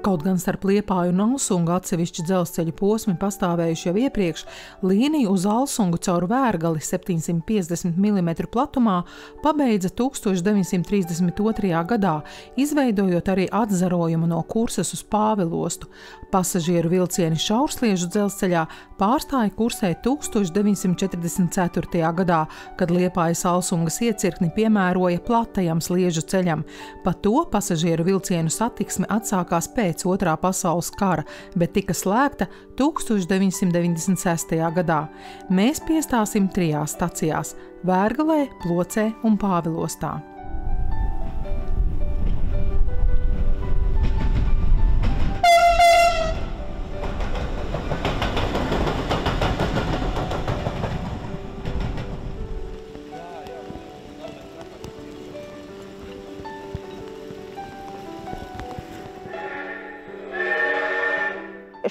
Kaut gan starp Liepāju un Alsungu atsevišķi dzelzceļa posmi pastāvējuši jau iepriekš, līniju uz Alsungu caur Vērgali 750 mm platumā pabeidza 1932. gadā, izveidojot arī atzarojumu no Kursas uz Pāvilostu. Pasažieru vilcieni šaursliežu dzelzceļā pārstāja kursēt 1944. gadā, kad Liepājas Alsungas iecirkni piemēroja platajam sliežu ceļam. Pa to pasažieru vilcienu satiksme atsākās pēc Otrā pasaules kara, bet tika slēgta 1996. gadā. Mēs piestāsim 3 stacijās – Vērgalē, Plocē un Pāvilostā.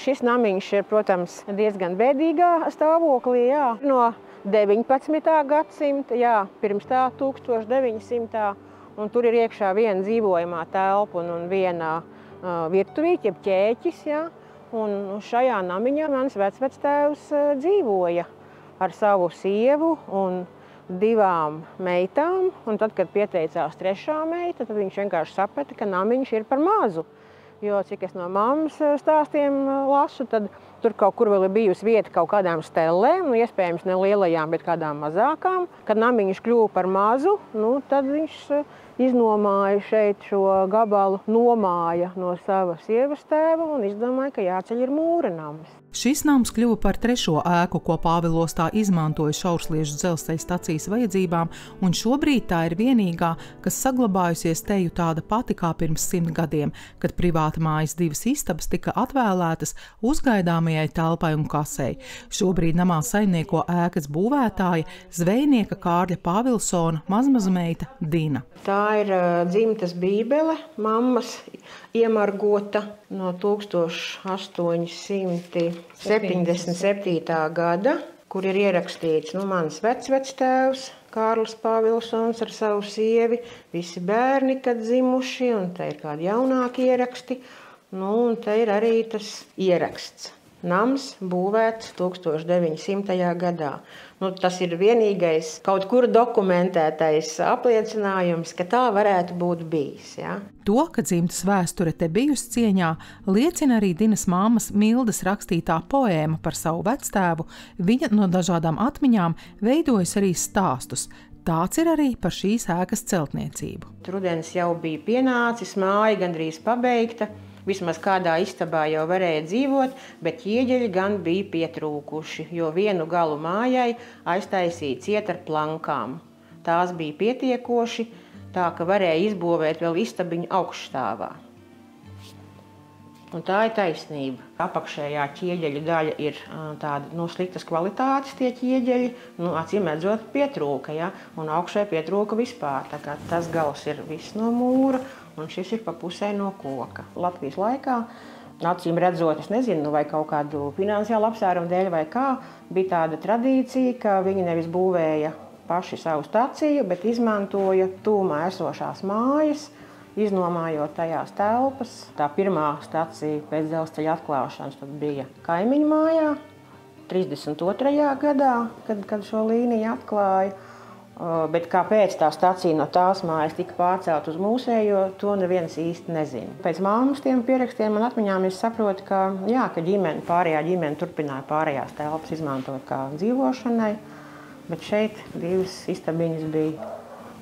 Šis namiņš ir, protams, diezgan bēdīgā stāvoklī, jā. No 19. gadsimta, jā, pirms tā 1900. Un tur ir iekšā viena dzīvojamā telpa un viena virtuvīte, jeb ķēķis, jā. Un šajā namiņā mans vecvectēvs dzīvoja ar savu sievu un 2 meitām. Un tad, kad pieteicās 3. meita, tad viņš vienkārši saprata, ka namiņš ir par mazu. Jo, cik es no mammas stāstiem lasu, tad tur kaut kur vēl ir bijusi vieta kaut kādām stellēm, iespējams ne lielajām, bet kādām mazākām. Kad namiņš kļuva par mazu, tad viņš iznomāja šeit šo gabalu, nomāja no sava sievas tēva un izdomāja, ka jāceļ ir mūra nams. Šis nams kļuva par 3. ēku, ko Pāvilostā izmantoja šaursliežu dzelzceļa stacijas vajadzībām, un šobrīd tā ir vienīgā, kas saglabājusies teju tāda pati kā pirms 100 gadiem, kad privāta mājas 2 istabas tika atvēlētas uzgaidāmajai telpai un kasei. Šobrīd namā saimnieko ēkas būvētāja, zvejnieka Kārļa Pāvilsona mazmazmeita Dina. Tā ir dzimtas bībele, mammas iemargota no 1877. gada, kur ir ierakstīts mans vecvectēvs Kārlis Pāvilsons ar savu sievi, visi bērni, kad dzimuši, un te ir kādi jaunāki ieraksti. Un te ir arī tas ieraksts. Nams būvēts 1900. gadā. Tas ir vienīgais kaut kur dokumentētais apliecinājums, ka tā varētu būt bijis. Ja? To, ka dzimtas vēsture te bijusi cieņā, liecina arī Dinas māmas Mildes rakstītā poēma par savu vectēvu. Viņa no dažādām atmiņām veidojas arī stāstus. Tāds ir arī par šīs ēkas celtniecību. Rudens jau bija pienācis, māja gandrīz pabeigta. Vismaz kādā istabā jau varēja dzīvot, bet ieģeļi gan bija pietrūkuši, jo vienu galu mājai aiztaisīja ciet ar plankām. Tās bija pietiekoši, tā ka varēja izbūvēt vēl istabiņu augšstāvā. Un tā ir taisnība. Apakšējā ķieģeļu daļa ir tāda sliktas kvalitātes tie ķieģeļi, acīm redzot pietrūka, ja? Un augšē pietrūka vispār. Tā kā tas gals ir viss no mūra, un šis ir pa pusē no koka. Latvijas laikā, acīm redzot, es nezinu, vai kaut kādu finansiālu apsvērumu dēļ vai kā, bija tāda tradīcija, ka viņi nevis būvēja paši savu staciju, bet izmantoja tūmā esošās mājas, iznomājot tajās telpas. Tā pirmā stacija pēc dzelzceļa atklāšanas tad bija kaimiņu mājā 32. gadā, kad šo līniju atklāja. Bet kāpēc tā stacija no tās mājas tika pārcelt uz mūsējo, to neviens īsti nezina. Pēc mammas tiem pierakstiem un atmiņām es saprotu, ka pārējā ģimene turpināja pārējās telpas izmantot kā dzīvošanai, bet šeit 2 istabiņas bija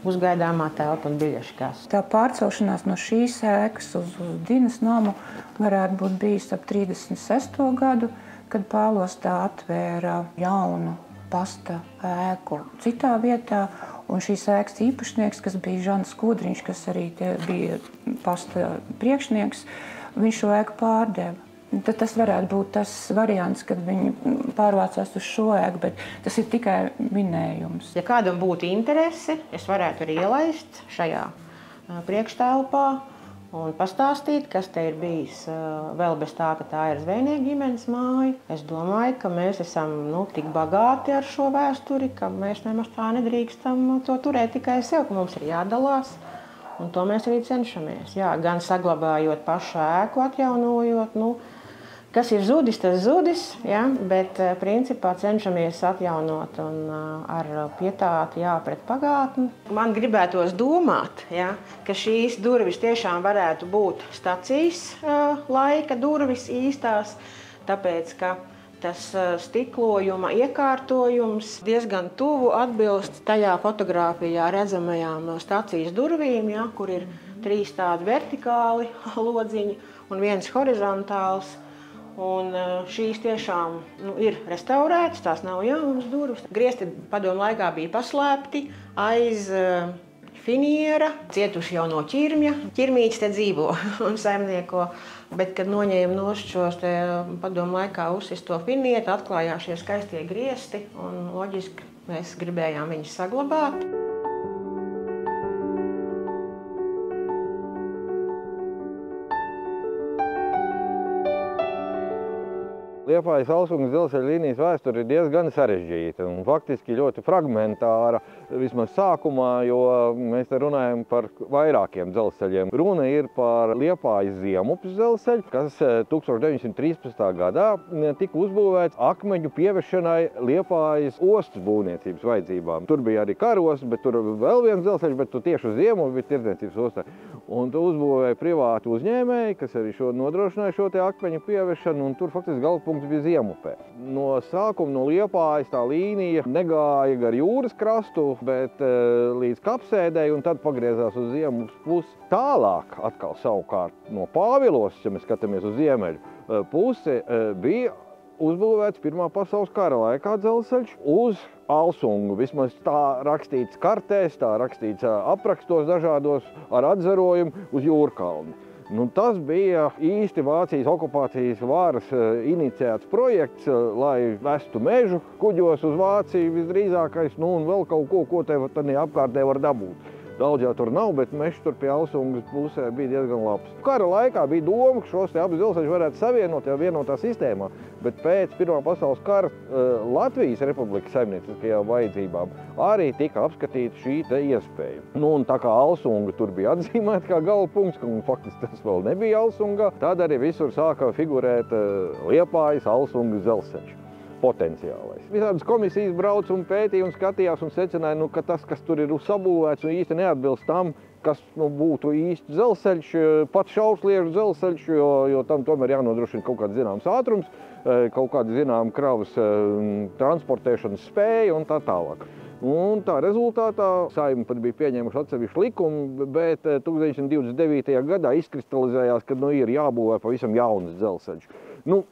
uzgaidāmā telpa un biļešu kasa. Tā pārcelšanās no šīs ēkas uz Dinas namu varētu būt bijis ap 36. gadu, kad Pāvilostā atvēra jaunu pasta ēku citā vietā, un šīs ēkas īpašnieks, kas bija Žans Kudriņš, kas arī bija pasta priekšnieks, viņš šo ēku pārdeva. Tad tas varētu būt tas variants, kad viņi pārvācās uz šo ēku, bet tas ir tikai minējums. Ja kādam būtu interese, es varētu arī ielaist šajā priekštelpā un pastāstīt, kas te ir bijis vēl bez tā, ka tā ir zvejnieku ģimenes māja. Es domāju, ka mēs esam tik bagāti ar šo vēsturi, ka mēs nemaz tā nedrīkstam to turēt tikai sev, ka mums ir jādalās. Un to mēs arī cenšamies. Jā, gan saglabājot pašu ēku, atjaunojot. Kas ir zudis, tas zudis, ja? Bet principā cenšamies atjaunot un ar pietāti pret pagātni. Man gribētos domāt, ja, ka šīs durvis tiešām varētu būt stacijas laika durvis īstās, tāpēc, ka tas stiklojuma iekārtojums diezgan tuvu atbilst tajā fotogrāfijā redzamajām no stacijas durvīm, ja, kur ir 3 tādi vertikāli lodziņi un 1 horizontāls. Un šīs tiešām ir restaurētas, tās nav jaunas durvis. Griezti padomu laikā bija paslēpti aiz finiera, cietuši jau no ķirmja. Ķirmītis te dzīvo un saimnieko, bet, kad noņēma nost šos te padomu laikā uzsisto finietu, atklājās šie skaistie griezti un loģiski mēs gribējām viņus saglabāt. Liepājas Alsungas dzelzceļa līnijas vēsture ir diezgan sarežģīta un faktiski ļoti fragmentāra, vismaz sākumā, jo mēs te runājam par vairākiem dzelzceļiem. Runa ir par Liepājas Ziemupes dzelzceļu, kas 1913. gadā tika uzbūvēts akmeņu pieviešanai Liepājas ostas būvniecības vajadzībām. Tur bija arī karos, bet tur vēl viens dzelzceļš, bet tur tieši uz Ziemupi bija tirdzniecības ostai. Un tu uzbūvēja privāti uzņēmēji, kas arī nodrošināja šo te akmeņu pieviešanu, un tur faktiski galvapunkts bija Ziemupē. No sākuma no Liepājas tā līnija negāja gar jūras krastu, bet līdz Kapsēdei, un tad pagriezās uz Ziemupas pusi. Tālāk atkal savukārt no Pāvilos, ja mēs skatāmies uz ziemeļu pusi, bija uzbūvēts Pirmā pasaules kara laikā dzelzceļš uz Alsungu. Vismaz tā rakstīts kartēs, tā rakstīts aprakstos dažādos ar atzarojumu uz Jūrkalni. Tas bija īsti Vācijas okupācijas varas iniciēts projekts, lai vestu mežu kuģos uz Vāciju visdrīzākais, un vēl kaut ko te apkārtnē var dabūt. Daudz jau tur nav, bet mežs tur pie Alsungas pusē bija diezgan labs. Kara laikā bija doma, ka šos abus dzelzceļus varētu savienot jau vienotā sistēmā, bet pēc Pirmā pasaules kara Latvijas Republikas saimnieciskajām vajadzībām arī tika apskatīta šī iespēja. Un tā kā Alsunga tur bija atzīmēta kā galvapunkts, un faktiski tas vēl nebija Alsungā, tad arī visur sāka figurēt Liepājas Alsungas dzelzceļš. Potenciālais. Visādas komisijas brauc un pētīja un skatījās un secināja, ka tas, kas tur ir sabūvēts, īsti neatbilst tam, kas būtu īsti dzelzceļš, pat šaursliežu dzelzceļš, jo tam tomēr jānodrošina kaut kāds zināms ātrums, kaut kāda zināma kravas transportēšanas spēja un tā tālāk. Un tā rezultātā Saeima pat bija pieņēmuši atsevišķu likumu, bet 1929. gadā izkristalizējās, ka ir jābūvē pavisam jauns dzelzceļš.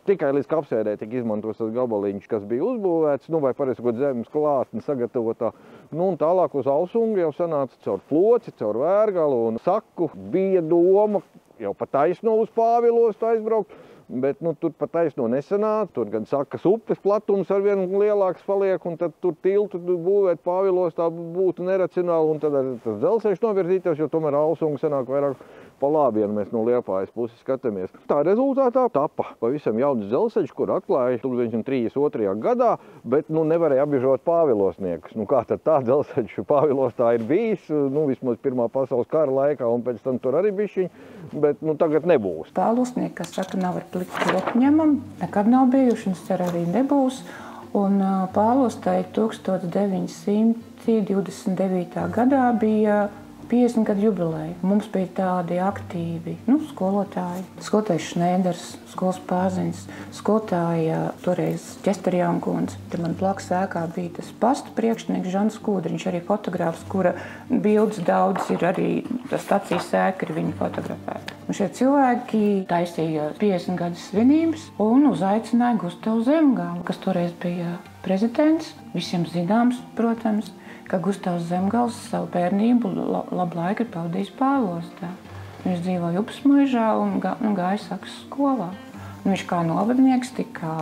Tikai līdz Kapsēdei tika izmantots tas gabaliņš, kas bija uzbūvēts, vai pareizi kaut zemes klātne sagatavotā. Un tālāk uz Alsungu jau sanāca caur Ploci, caur Vērgalu un Saku. Bija doma jau pa taisno uz Pāvilos aizbraukt, bet tur pa taisno nesanāca. Tur gan Sakas upes platums arvien lielāks paliek, un tad tur tiltu būvēt Pāvilos tā būtu neracionāli, un tad tas dzelzceļš novirzīties, jo tomēr Alsunga sanāk vairāk pa labi, ja mēs no Liepājas puses skatāmies. Tā rezultātā tapa pavisam jauns dzelzceļš, kur atklāja 1932. gadā, bet nevarēja apbiežot pāvilosniekus. Kā tad tā dzelzceļš Pāvilos tā ir bijis, vismaz Pirmā pasaules kara laikā, un pēc tam tur arī bišķiņ, bet tāgad nebūs. Pāvilosnieki, kas saka, nav ar pliku roku ņemam, nekad nav bijuši, un cer arī nebūs. Un Pāvilos tā 1929. gadā bija 50 gadu jubileja. Mums bija tādi aktīvi skolotāji. Skolotājs Šnēders, skolas pārziņas, skolotāja toreiz Ķesterjaunkundze. Te man blakus ēkā bija tas pasta priekšnieks Žans Kūdriņš, arī fotogrāfs, kura bildes daudz ir arī tas stacijas ēka ir viņa fotografēta. Un šie cilvēki taisīja 50 gadu svinības un uzaicināja Gustavu Zemgalu, kas toreiz bija prezidents, visiem zināms, protams, ka Gustavs Zemgals savu bērnību labu laiku ir pavadījis Pāvilostā. Viņš dzīvoja Upes muižā un gāja Sakas skolā. Viņš kā novadnieks tika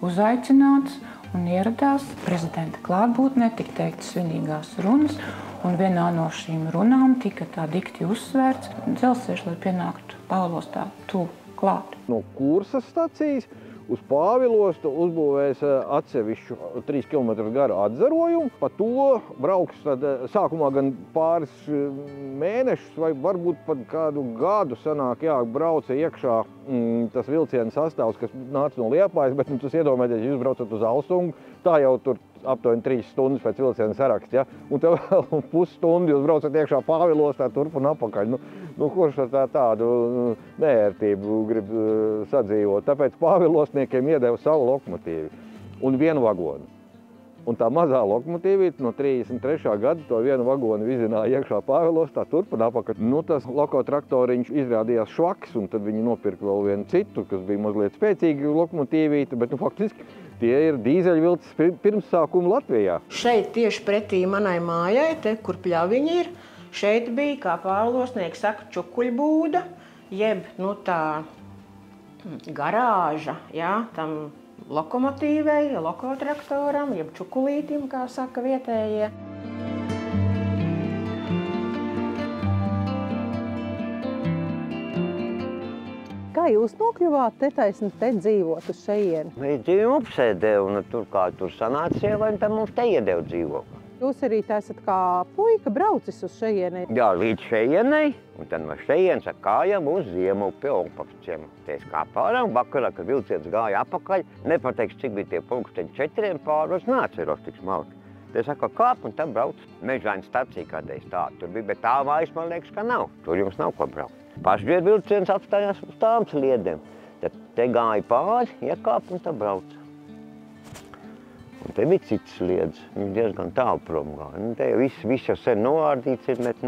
uzaicināts un ieradās prezidenta klātbūtnē, tika teiktas svinīgās runas, un vienā no šīm runām tika tā dikti uzsvērts dzelzceļš, lai pienāktu Pāvilostā tuvu klāt. No Kursas stacijas uz Pāvilostu uzbūvēs atsevišķu 3 km garu atzarojumu. Pa to brauks tad sākumā gan pāris mēnešus vai varbūt pat kādu gadu sanāk, brauca iekšā tas vilciena sastāvs, kas nāca no Liepājas, bet jūs iedomājieties, jūs braucat uz Alsungu, tā jau tur aptuveni 3 stundas pēc vilciena saraksta, un te vēl pusstundu jūs braucat iekšā Pāvilostā turp un apakaļ. Kurš ar tādu neērtību grib sadzīvot? Tāpēc Pāvilostniekiem iedeva savu lokomotīvi un vienu vagonu. Un tā mazā lokomotīvīte no 33. gada to vienu vagonu vizināja iekšā Pāvilostā, turp un apakaļ. Tas lokotraktoriņš izrādījās švaks, un tad viņi nopirka vēl vienu citu, kas bija mazliet spēcīga lokomotīvīte, bet faktiski tie ir dīzeļvilces pirmsākumi Latvijā. Šeit tieši pretī manai mājai, te, kur pļaviņi ir, šeit bija, kā pārlosnieki saka, čukuļbūda, jeb tā garāža, tam lokomotīvei, lokotraktoram, jeb čukulītim, kā saka vietējie. Kā jūs nokļuvāt te dzīvot uz šejieni? Mēs dzīvojam apsēdē, un tur sanāca sieva, un tad mums te iedeva dzīvokli. Jūs arī esat kā puika braucis uz šejieni? Jā, līdz šejienei, un tad no šejienes ar kājām uz Ziemupi Olpakciem. Te es kāpu ārā, un vakarā, kad vilciens gāja apakaļ, nepateiks, cik bija tie pulksteņi 4 pāros, neatceros tik smalki. Te es saku, kāp, un tad brauc Mežāņu stacija kādreiz tāda tur bija, bet tā vairs, man liekas, ka nav. Tur jums nav ko braukt. Pašģiet vilciens apstājās uz tām sliedēm. Tad te gāja pāri, iekāp, un tad brauc. Un te bija cits sliedes, viņš diezgan tālu prom gāja. Te jau viss jau sen noārdīts ir, bet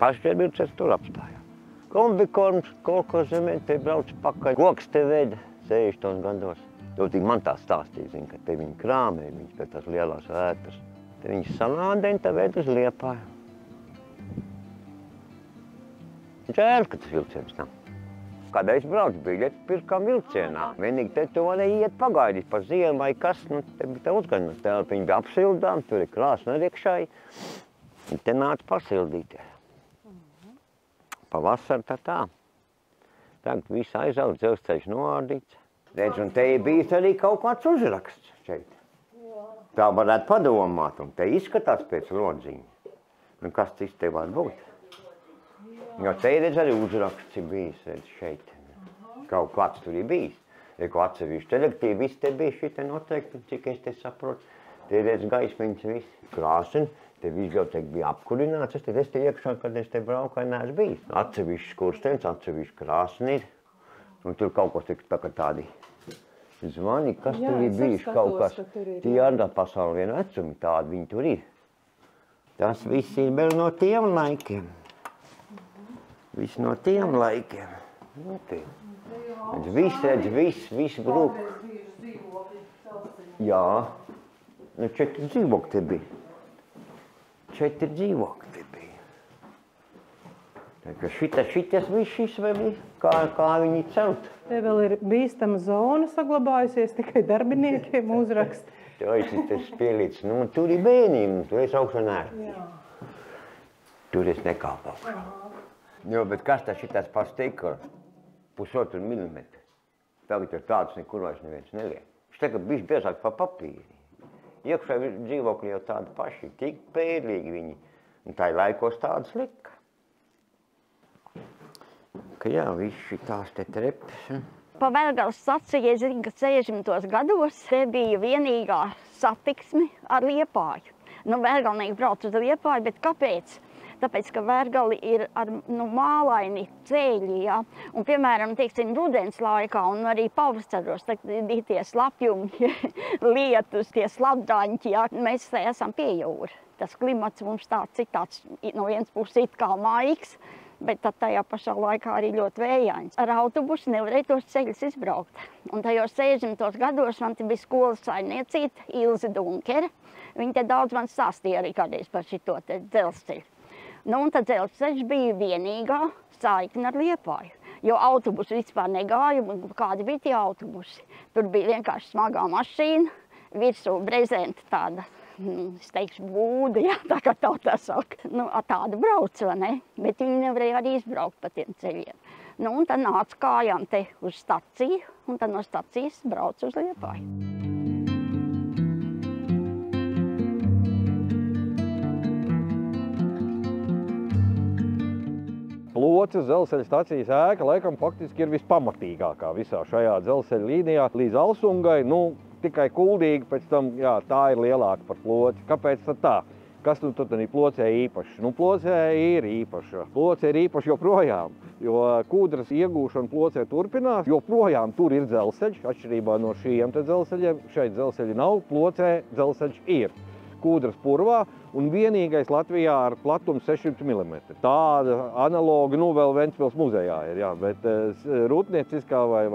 pašģiet vilciens tur apstājās. Kombikorms kaut ko zemē, te brauc pakaļ. Koks te veda 60 gados. Tik man tā stāstīja, ka te viņi krāmēja, viņas pēc tās lielās ētas. Te viņas salādēja, te ved uz Liepāju. Žēl, ka tas vilciens nav. Kādreiz braucu biļeti pirkām vilcienā. Vienīgi te tu varēja iet pagaidīt pa ziemu vai kas, te bija tā uzgaņa telpa. Viņi bija apsildām, tur ir krāsna iekšāji. Te nāca pasildīties. Pavasar tā. Tagad viss aizaudz, dzelzceļš noārdīts. Redz, un te ir bijis arī kaut kāds uzraksts šeit. Tā varētu padomāt, un te izskatās pēc lodziņa. Un kas cits te var būt? Jo te redz arī uzraksts ir bijis, redz, šeit. Kaut kāds tur ir bijis. Ko atsevišķi elektīvi, viss te bija šite noteikti, cik es te saprotu. Te redz gaismiņas viss. Krāsni, te viss jau teik bija apkurināts. Es te iekšā, kad es te braukai, neesmu bijis. Atsevišķi skurstenis, atsevišķi krāsni ir. Un tur kaut kas tā kā tādi zvani, kas tur ir bijuši kaut kas. Tie arī pasauli vienu vecumi, tādi viņi tur ir. Tas viss ir vēl no tiem laikiem. Viss no tiem laikiem. Viss brūk. Jā. 4 dzīvokļi te bija. 4 dzīvokļi te bija. Šitas viss šis vēl ir, kā viņi celt. Te vēl ir bīstama zona saglabājusies, tikai darbiniekiem uzrakst. Tas pielīdz, tur ir bērniem, tur es augšā neesmu. Tur es nekāpu augšā. Jo, bet kas tā šitas par stikla? 1,5 milimetru. Tagad ir tāds nekur vairs neviens neliek. Viņš tagad bišķi biezāk pa papīri. Iekšā dzīvokļi jau tādi paši, tik pērlīgi viņi. Un tā ir laikos tādas lika. Ka jā, viss šitās te trepes. Pa Vērgalas staciju, es zinu, ka 60. gados te bija vienīgā satiksme ar Liepāju. Vērgalnieki brauc uz Liepāju, bet kāpēc? Tāpēc, ka Vērgali ir ar mālaini ceļi, ja? Un, piemēram, teiksim, rudens laikā un arī pavasaros, tad ir tie slapjumi, lietus, tie slapdaņķi, ja? Mēs te esam pie jūra. Tas klimats mums tāds no vienas puses it kā maigs, bet tad tajā pašā laikā arī ļoti vējains. Ar autobusu nevarēja tos ceļus izbraukt. Un tajos 60. gados man te bija skolas saimniecīte Ilze Dunkere. Viņa te daudz man stāstīja arī kādreiz par šito te dzelzceļu. Un tad dzelzceļš bija vienīgā saikne ar Liepāju, jo autobusi vispār negāja, kādi bija tie autobusi. Tur bija vienkārši smagā mašīna, virsū brezenta tāda es teikšu, būda, jā, tā kā tā saka. Nu, tādu brauc, vai ne? Bet viņi nevarēja arī izbraukt pa tiem ceļiem. Nu, un tad nāca kājām te uz staciju, un tad no stacijas brauc uz Liepāju. Ploces dzelzceļa stacijas ēka laikam faktiski ir vispamatīgākā visā šajā dzelzceļa līnijā līdz Alsungai. Nu, tikai Kuldīga pēc tam, jā, tā ir lielāka par Ploci. Kāpēc tad tā? Kas nu tad Plocē īpašs? Nu, Plocē ir īpaša. Plocē ir īpaša joprojām, jo kūdras iegūšana Plocē turpinās. Joprojām tur ir dzelzceļš, atšķirībā no šiem te dzelzceļiem. Šeit dzelzceļi nav, Plocē dzelzceļš ir. Kūdras purvā un vienīgais Latvijā ar platumu 600 mm. Tāda analoga, nu, vēl Ventspils muzejā ir, jā, bet rūpnieciskā vai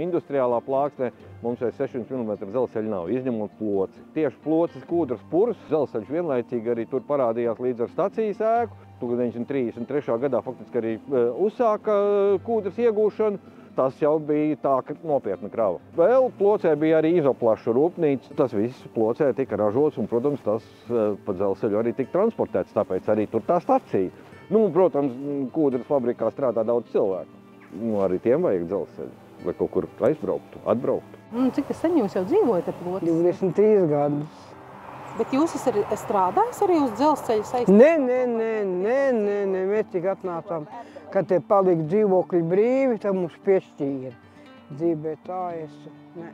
industriālā plāksnē mums 600 mm dzelzceļa nav, izņemot Ploci. Tieši Ploces kūdras purvs dzelzceļš vienlaicīgi arī tur parādījās līdz ar stacijas ēku. 1933. gadā faktiski arī uzsāka kūdras iegūšanu. Tas jau bija tā nopietna krava. Vēl Plocē bija arī izoplašu rūpnīca. Tas viss Plocē tika ražots un, protams, tas pa dzelzceļu arī tika transportēts, tāpēc arī tur tā stacija. Nu, protams, kūdras fabrikā strādā daudz cilvēku. Nu, arī tiem vajag dzelzceļu, lai kaut kur aizbrauktu, atbrauktu. Cik sen jūs jau dzīvojat ar Ploci? 23 gadus. Bet jūs esat strādājis arī uz dzelzceļa saistībā? Nē, mēs tik atnācām, kad te palika dzīvokļi brīvi, tad mums piešķīra. Dzīvē tā nē.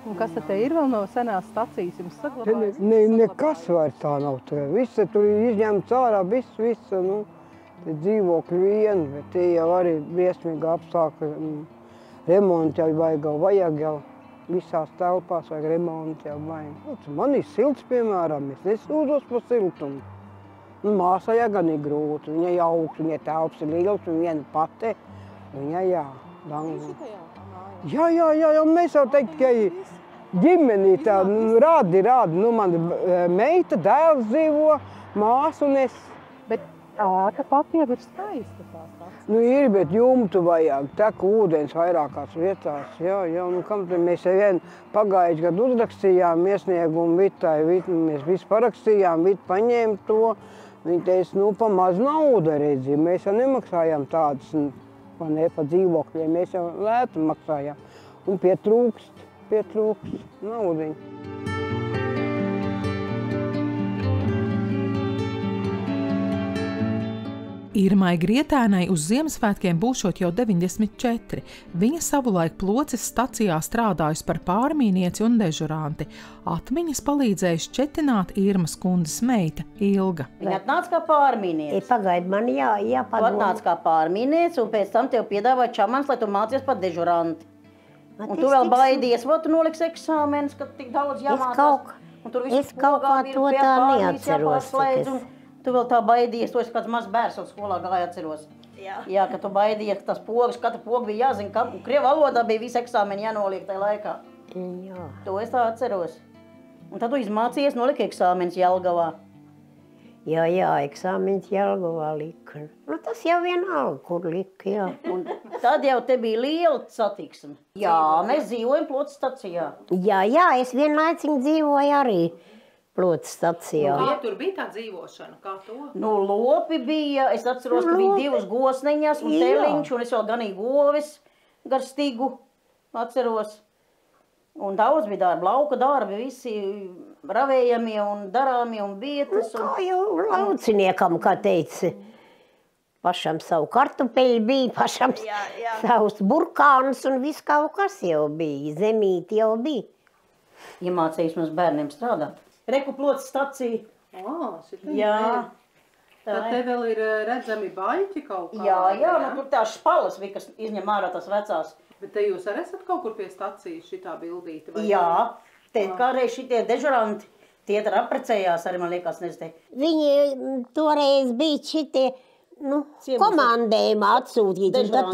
Un kas tad te ir vēl no senās stacijas jums saglabājas? Nekas vairs tā nav. Viss tur ir izņemts ārā, viss, nu, te dzīvokļi vien, bet tie jau arī briesmīgi apstākļi. Remonti jau vajag jau. Visās telpās vajag remonti jau vajag. Man ir silts, piemēram, es nesūdzos par siltumu. Māsai gan ir grūti, viņa ir augsts, viņa telpas ir liels, viņa viena pati. Viņa, jā. Jā, mēs jau teikt, ka ģimenī tā rādi. Nu, man meita, dēls dzīvo, māsa un es. Bet ēka pati jau ir skaista tā stacija. Nu, ir, bet jumtu vajag, tek ūdens vairākās vietās. Jā, nu, kam te mēs vien pagājuši gadu uzrakstījām iesniegumu Vitai, mēs visu parakstījām, Vita paņēma to. Viņa teica, nu, pa maz nauda redzi, mēs jau nemaksājām tādas, pa dzīvokļiem, mēs jau lētu maksājām. Un pietrūkst naudiņu. Irmai Grietēnai uz Ziemassvētkiem būšot jau 94. Viņa savulaik Ploces stacijā strādājusi par pārmīnieci un dežuranti. Atmiņas palīdzēja šķetināt Irmas kundzes meita Ilga. Viņa atnāca kā pārmīnieci. Pagaid, man jāpadomā. Tu atnāca kā pārmīnieci un pēc tam tev piedāvāja čamans, lai tu mācies par dežuranti. Un tu vēl baidies, vai tu noliks eksāmenus, kad tik daudz jāmācās. Es kaut kā to tā neatceros. Tu vēl tā baidies, tu esi kāds mazs bērns, un skolā gāja atceros. Jā, ka tu baidies, ka tas pogas, katra poga bija jāzina, un krievu valodā bija visi eksāmeni jānoliek tajā laikā. Jā. To es tā atceros. Un tad tu izmācījies, nolika eksāmenis Jelgavā. Jā, eksāmenis Jelgavā lika. Nu, tas jau vienalga, kur lika, jā. Un tad jau te bija liela satiksme. Jā, mēs dzīvojam Ploces stacijā. Jā, es vienlaicīgi dzīvoju arī Ploces stacijā. Kā tur bija tā dzīvošana? Kā to? Nu, lopi bija, es atceros, ka bija divas gosneņas un teliņš, un es vēl ganīju govis gar stigu, atceros. Un daudz bija darba, lauka darbi, visi ravējamie un darāmie un vietas. Kā jau lauciniekam, kā teica, pašam savu kartupeļu bija, pašam savus burkānus un viss kaut kas jau bija, zemīti jau bija. Iemācījis mums bērniem strādāt. Reku Ploces stacija. Jā. Tad te vēl ir redzami baļķi kaut kā. Jā, nu tur tās špalas bija, kas izņem ārā tās vecās. Bet te jūs arī esat kaut kur pie stacijas šitā bildīte? Jā, te kādreiz šitie dežuranti, tie tad apprecējās arī, man liekas, nezinu. Viņi toreiz bija šitie, nu, komandējuma atsūtīti, un tad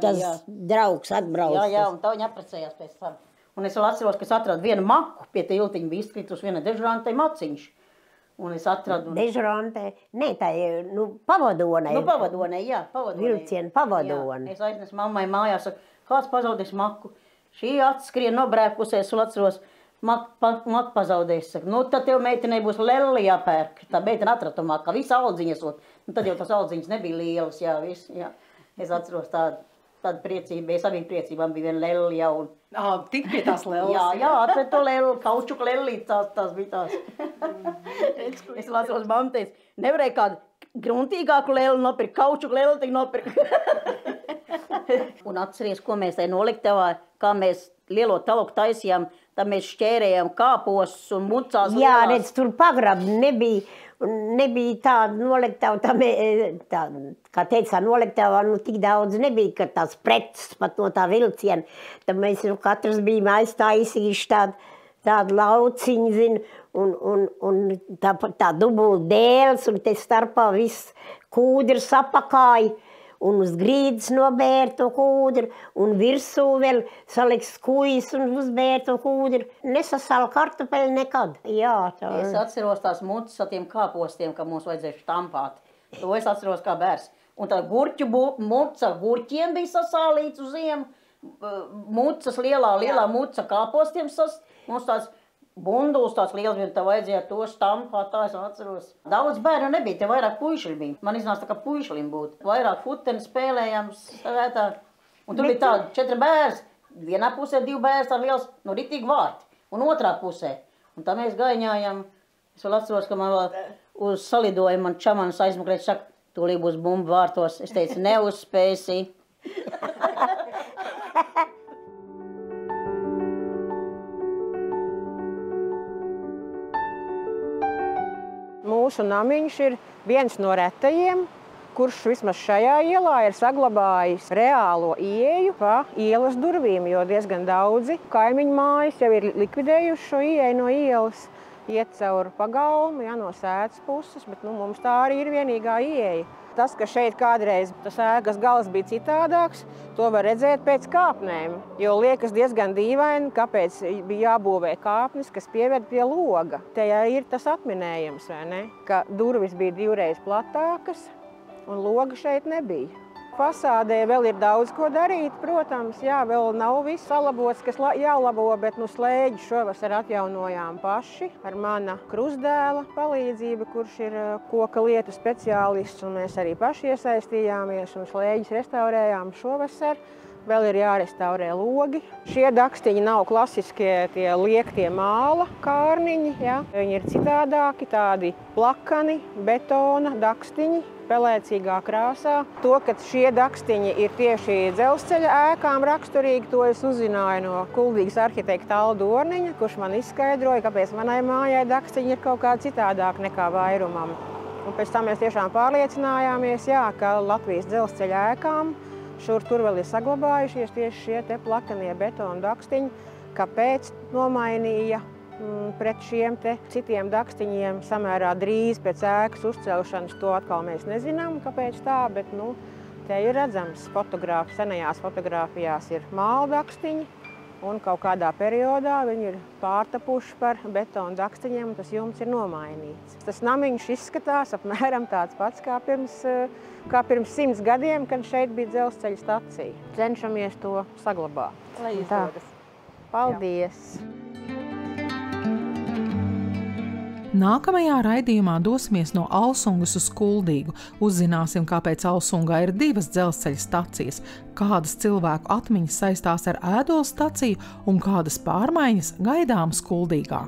tas draugs atbrauc. Jā, un tā viņi apprecējās pēc tam. Un es vēl atceros, ka es atradu vienu maku, pie tiltiņa bija izkritus viena dežurantei maciņš. Un es atradu... Dežurantei? Nē, tā ir, pavadonei. Nu, pavadonei, jā, pavadonei. Vilciena pavadonei. Es aiznesu mammai mājās, saku, kāds pazaudēs maku. Šī atskrien nobrēkusies, un atceros, Mak pazaudējis, saka, nu tad tev meitenei būs lelli jāpērk. Tā meitene atrata maka, visi audziņas ot. Nu tad jau tas audziņas nebija lielas, jā, viss, jā. Es atceros tādu priecību, es arī priecībām bija viena lelli jau. Tik pie tās lellas? Jā, atved to lelli, kaučuku lellīt, tās bija tās. Es atceros, mamma teica, nevarēja kādu gruntīgāku lelli nopirkt, kaučuku lelli tik nopirkt. Un atceries, ko mēs tai noliktavā, kā mēs lielo taluku taisījām, tad mēs šķērējām kāpostus un mucās lielās. Jā, redz, tur pagrab nebija tāda noliktava, kā teicā, noliktavā, nu tik daudz nebija, ka tās preces pat no tā vilciena. Tad mēs katrs bijām aiztaisījuši tādu lauciņu, zinu, un tā dubult dēles, un te starpā viss kūdrs apakāja. Un uz grīdas nobēr to kūdru, un virsū vēl saliks kujas un uzbēr to kūdru. Nesasāla kartupeļu nekad. Jā, tā. Es atceros tās mucas ar tiem kāpostiem, ka mums vajadzēja štampāt. To es atceros kā bērns. Un tā gurķu muca gurķiem bija sasālīts uz ziemu. Mucas lielā muca kāpostiem mums tās bunduls tāds liels bija, tā vajadzēja to štampāt, tā es atceros. Daudz bērnu nebija, te vairāk puišļi bija. Man iznāca tā kā puišļim būt. Vairāk futeni spēlējām svētā. Un tur bija tādi 4 bērns. Vienā pusē 2 bērns, tā liels, no ritīgi vārti. Un otrā pusē. Un tā mēs gaiņājām. Es vēl atceros, ka man vēl uz salidojumu man čamanis aizmukrēt, saka, tūlīt būs bumba vārtos. Es teicu, neuzspēsi. Mūsu namiņš ir viens no retajiem, kurš vismaz šajā ielā ir saglabājis reālo ieeju pa ielas durvīm, jo diezgan daudzi kaimiņu mājas jau ir likvidējuši šo ieeju no ielas, iet caur pagalmu, ja, no sētas puses, bet mums tā arī ir vienīgā ieeja. Tas, ka šeit kādreiz tas ēkas gals bija citādāks, to var redzēt pēc kāpnēm, jo liekas diezgan dīvaini, kāpēc bija jābūvē kāpnes, kas pieved pie loga. Te ir tas atminējums, vai ne? Ka durvis bija 2 reizes platākas un loga šeit nebija. Fasādē vēl ir daudz ko darīt, protams, jā, vēl nav viss salabots, kas jālabo, bet slēģi šovasar atjaunojām paši ar mana krustdēla palīdzību, kurš ir koka lietu speciālists, un mēs arī paši iesaistījāmies un slēģis restaurējām šovasar. Vēl ir jārestaurē logi. Šie dakstiņi nav klasiskie tie liektie māla kārniņi, ja. Viņi ir citādāki, tādi plakani, betona dakstiņi, pelēcīgā krāsā. To, ka šie dakstiņi ir tieši dzelzceļa ēkām raksturīgi, to es uzzināju no kuldīgas arhitekta Aldu Orniņa, kurš man izskaidroja, kāpēc manai mājai dakstiņi ir kaut kā citādāk nekā vairumam. Un pēc tam mēs tiešām pārliecinājāmies, jā, ka Latvijas dzelzceļa ēkām šur tur vēl ir saglabājušies tieši šie te plakanie betona dakstiņi, kāpēc nomainīja pret šiem te citiem dakstiņiem samērā drīz pēc ēkas uzcelšanas. To atkal mēs nezinām, kāpēc tā, bet te ir redzams senajās fotogrāfijās ir māla dakstiņi, un kaut kādā periodā viņi ir pārtapuši par betona dakstiņiem, un tas jumts ir nomainīts. Tas namiņš izskatās apmēram tāds pats kā pirms 100 gadiem, kad šeit bija dzelzceļa stacija. Cenšamies to saglabāt. Lai izdodas. Paldies! Nākamajā raidījumā dosimies no Alsungas uz Kuldīgu. Uzzināsim, kāpēc Alsungā ir 2 dzelzceļa stacijas, kādas cilvēku atmiņas saistās ar Ēdoles staciju un kādas pārmaiņas gaidāmas Kuldīgā.